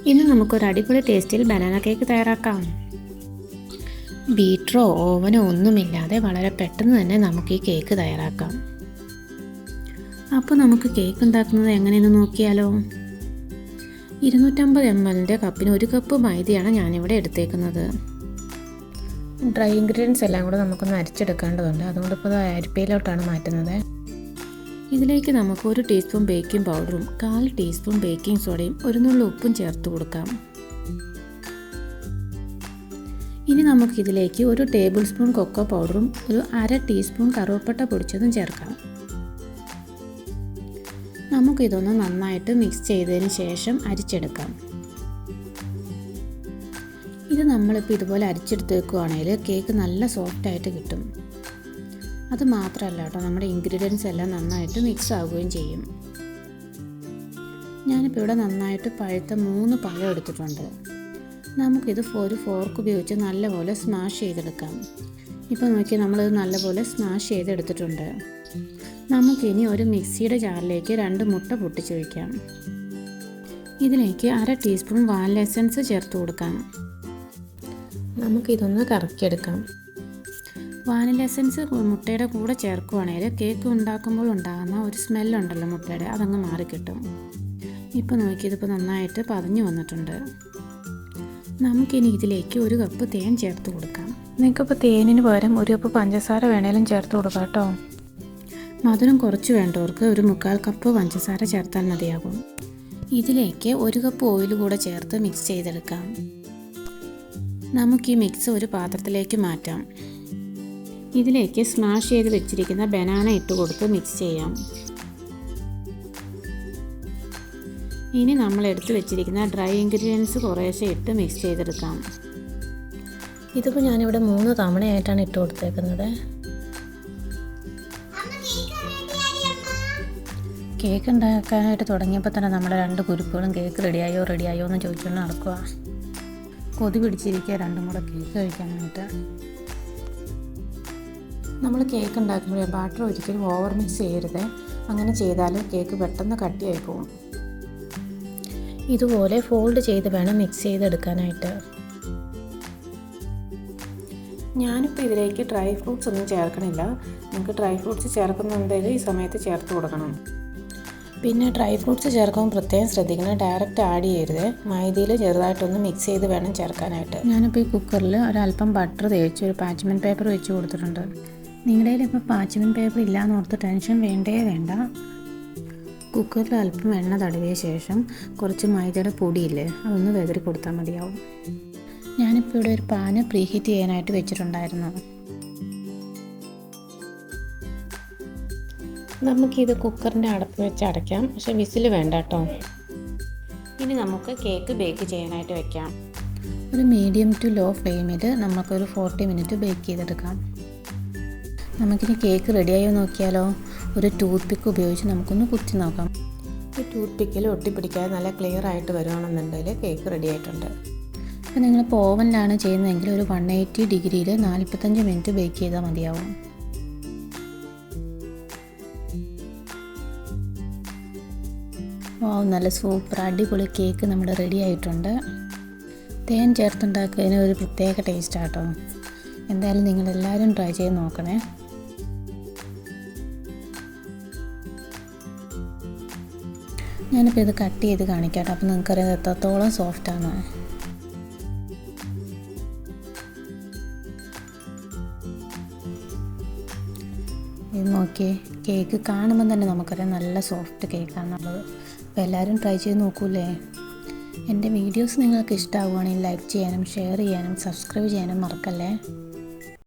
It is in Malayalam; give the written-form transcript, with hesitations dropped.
ഇന്ന് നമുക്കൊരു അടിപൊളി ടേസ്റ്റിൽ ബനാന കേക്ക് തയ്യാറാക്കാം. ബീറ്ററോ ഓവനോ ഒന്നുമില്ലാതെ വളരെ പെട്ടെന്ന് തന്നെ നമുക്ക് ഈ കേക്ക് തയ്യാറാക്കാം. അപ്പോൾ നമുക്ക് കേക്ക് ഉണ്ടാക്കുന്നത് എങ്ങനെയെന്ന് നോക്കിയാലോ. 250 ml കപ്പിന് 1 കപ്പ് മൈദയാണ് ഞാനിവിടെ എടുത്തേക്കുന്നത്. ഡ്രൈ ഇൻഗ്രീഡിയൻസ് എല്ലാം കൂടെ നമുക്കൊന്ന് അരിച്ചെടുക്കേണ്ടതുണ്ട്. അതുകൊണ്ട് ഇപ്പോൾ അരിപ്പയിലോട്ടാണ് മാറ്റുന്നത്. ഇതിലേക്ക് നമുക്ക് 1 ടീസ്പൂൺ ബേക്കിംഗ് പൗഡറും 1/4 ടീസ്പൂൺ ബേക്കിംഗ് സോഡയും 1 നുള്ളി ഉപ്പും ചേർത്ത് കൊടുക്കാം. ഇനി നമുക്കിതിലേക്ക് 1 ടേബിൾ സ്പൂൺ കൊക്കോ പൗഡറും 1/2 ടീസ്പൂൺ കറുവപ്പട്ട പൊടിച്ചതും ചേർക്കാം. നമുക്കിതൊന്ന് നന്നായിട്ട് മിക്സ് ചെയ്തതിന് ശേഷം അരിച്ചെടുക്കാം. ഇത് നമ്മളിപ്പോൾ ഇതുപോലെ അരിച്ചെടുത്ത് വെക്കുകയാണെങ്കിൽ കേക്ക് നല്ല സോഫ്റ്റായിട്ട് കിട്ടും. അത് മാത്രമല്ല കേട്ടോ, നമ്മുടെ ഇൻഗ്രീഡിയൻസ് എല്ലാം നന്നായിട്ട് മിക്സ് ആവുകയും ചെയ്യും. ഞാനിപ്പോൾ ഇവിടെ നന്നായിട്ട് പഴുത്ത 3 പഴം എടുത്തിട്ടുണ്ട്. നമുക്കിത് ഒരു ഫോർക്ക് ഉപയോഗിച്ച് നല്ലപോലെ സ്മാഷ് ചെയ്തെടുക്കാം. ഇപ്പോൾ നോക്കി നമ്മളിത് നല്ലപോലെ സ്മാഷ് ചെയ്തെടുത്തിട്ടുണ്ട്. നമുക്കിനി ഒരു മിക്സിയുടെ ജാറിലേക്ക് 2 മുട്ട പൊട്ടിച്ച് വയ്ക്കാം. ഇതിലേക്ക് 1/2 ടീസ്പൂൺ വാനില എസൻസ് ചേർത്ത് കൊടുക്കാം. നമുക്കിതൊന്ന് കറക്കിയെടുക്കാം. വാനില എസൻസ് മുട്ടയുടെ കൂടെ ചേർക്കുകയാണെങ്കിൽ കേക്ക് ഉണ്ടാക്കുമ്പോൾ ഉണ്ടാകുന്ന ഒരു സ്മെല്ലുണ്ടല്ലോ മുട്ടയുടെ, അതങ്ങ് മാറിക്കിട്ടും. ഇപ്പോൾ നോക്കിയതിപ്പോൾ നന്നായിട്ട് പതഞ്ഞു വന്നിട്ടുണ്ട്. നമുക്കിനി ഇതിലേക്ക് 1 കപ്പ് തേൻ ചേർത്ത് കൊടുക്കാം. നിങ്ങൾക്കിപ്പോൾ തേനിന് പകരം 1 കപ്പ് പഞ്ചസാര വേണേലും ചേർത്ത് കൊടുക്കാം കേട്ടോ. മധുരം കുറച്ച് വേണ്ടവർക്ക് 1/4 കപ്പ് പഞ്ചസാര ചേർത്താൽ മതിയാകും. ഇതിലേക്ക് 1 കപ്പ് ഓയിൽ കൂടെ ചേർത്ത് മിക്സ് ചെയ്തെടുക്കാം. നമുക്ക് ഈ മിക്സ് ഒരു പാത്രത്തിലേക്ക് മാറ്റാം. ഇതിലേക്ക് സ്മാഷ് ചെയ്ത് വെച്ചിരിക്കുന്ന ബനാന ഇട്ട് കൊടുത്ത് മിക്സ് ചെയ്യാം. ഇനി നമ്മൾ എടുത്ത് വെച്ചിരിക്കുന്ന ഡ്രൈ ഇൻഗ്രീഡിയൻസ് കുറേശ്ശെ ഇട്ട് മിക്സ് ചെയ്തെടുക്കാം. ഇതിപ്പോൾ ഞാനിവിടെ 3 തവണയായിട്ടാണ് ഇട്ട് കൊടുത്തേക്കുന്നത്. കേക്ക് ഉണ്ടാക്കാനായിട്ട് തുടങ്ങിയപ്പോൾ തന്നെ നമ്മുടെ 2 കുരുപ്പുകളും കേക്ക് റെഡിയായോ എന്ന് ചോദിച്ചുകൊണ്ട് നടക്കുക. കൊതി പിടിച്ചിരിക്കുക രണ്ടും കൂടെ കേക്ക് കഴിക്കാനായിട്ട്. നമ്മൾ കേക്ക് ഉണ്ടാക്കുമ്പോൾ ബാറ്റർ ഒരിക്കലും ഓവർ മിക്സ് ചെയ്യരുത്. അങ്ങനെ ചെയ്താൽ കേക്ക് പെട്ടെന്ന് കട്ടിയായി പോകും. ഇതുപോലെ ഫോൾഡ് ചെയ്ത് വേണം മിക്സ് ചെയ്തെടുക്കാനായിട്ട്. ഞാനിപ്പോൾ ഇതിലേക്ക് ഡ്രൈ ഫ്രൂട്ട്സ് ഒന്നും ചേർക്കണില്ല. നിങ്ങൾക്ക് ഡ്രൈ ഫ്രൂട്ട്സ് ചേർക്കുന്നുണ്ടെങ്കിൽ ഈ സമയത്ത് ചേർത്ത് കൊടുക്കണം. പിന്നെ ഡ്രൈ ഫ്രൂട്ട്സ് ചേർക്കുമ്പോൾ പ്രത്യേകം ശ്രദ്ധിക്കണം, ഡയറക്റ്റ് ആഡ് ചെയ്യരുത്. മൈദയിൽ ചെറുതായിട്ടൊന്ന് മിക്സ് ചെയ്ത് വേണം ചേർക്കാനായിട്ട്. ഞാനിപ്പോൾ ഈ കുക്കറിൽ ഒരല്പം ബട്ടർ തേച്ച് ഒരു പാച്ച്മെൻറ്റ് പേപ്പർ വെച്ച് കൊടുത്തിട്ടുണ്ട്. നിങ്ങളുടെ കയ്യിൽ ഇപ്പോൾ പാച്ച്മെൻറ്റ് പേപ്പർ ഇല്ലയെന്ന് ഓർത്ത് ടെൻഷൻ വേണ്ട. കുക്കറിൽ അല്പം എണ്ണ തടവിയ ശേഷം കുറച്ച് മൈദയുടെ പൊടിയില്ലേ, അതൊന്ന് വെതറി കൊടുത്താൽ മതിയാവും. ഞാനിപ്പോൾ ഇവിടെ ഒരു പാന് പ്രീഹീറ്റ് ചെയ്യാനായിട്ട് വെച്ചിട്ടുണ്ടായിരുന്നു. നമുക്കിത് കുക്കറിൻ്റെ അടപ്പ് വെച്ച് അടയ്ക്കാം, പക്ഷേ വിസിൽ വേണ്ട കേട്ടോ. ഇനി നമുക്ക് കേക്ക് ബേക്ക് ചെയ്യാനായിട്ട് വെക്കാം. ഒരു മീഡിയം ടു ലോ ഫ്ലെയിമിൽ നമുക്കൊരു 40 മിനിറ്റ് ബേക്ക് ചെയ്തെടുക്കാം. നമുക്കിനി കേക്ക് റെഡിയായോ നോക്കിയാലോ. ഒരു ടൂത്ത് പിക്ക് ഉപയോഗിച്ച് നമുക്കൊന്ന് കുത്തി നോക്കാം. ഈ ടൂത്ത് പിക്കിൽ ഒട്ടിപ്പിടിക്കാതെ നല്ല ക്ലിയർ ആയിട്ട് വരുവാണെന്നുണ്ടെങ്കിൽ കേക്ക് റെഡി ആയിട്ടുണ്ട്. അപ്പോൾ നിങ്ങളിപ്പോൾ ഓവനിലാണ് ചെയ്യുന്നതെങ്കിൽ ഒരു 180 ഡിഗ്രിയിൽ 45 മിനിറ്റ് ബേക്ക് ചെയ്താൽ മതിയാവും. നല്ല സൂപ്പർ അടിപൊളി കേക്ക് നമ്മുടെ റെഡി ആയിട്ടുണ്ട്. തേൻ ചേർത്തുണ്ടാക്കുന്നതിന് ഒരു പ്രത്യേക ടേസ്റ്റാട്ടോ. എന്തായാലും നിങ്ങളെല്ലാവരും ട്രൈ ചെയ്ത് നോക്കണേ. ഞാനിപ്പോൾ ഇത് കട്ട് ചെയ്ത് കാണിക്കാം. അപ്പോൾ നിങ്ങൾക്കറിയാം എത്രത്തോളം സോഫ്റ്റാണ്. ഇത് നോക്കിയേ, കേക്ക് കാണുമ്പോൾ തന്നെ നമുക്കറിയാം നല്ല സോഫ്റ്റ് കേക്കാണെന്നുള്ളത്. അപ്പോൾ എല്ലാവരും ട്രൈ ചെയ്ത് നോക്കൂലേ. എൻ്റെ വീഡിയോസ് നിങ്ങൾക്ക് ഇഷ്ടമാവുകയാണെങ്കിൽ ലൈക്ക് ചെയ്യാനും ഷെയർ ചെയ്യാനും സബ്സ്ക്രൈബ് ചെയ്യാനും മറക്കല്ലേ.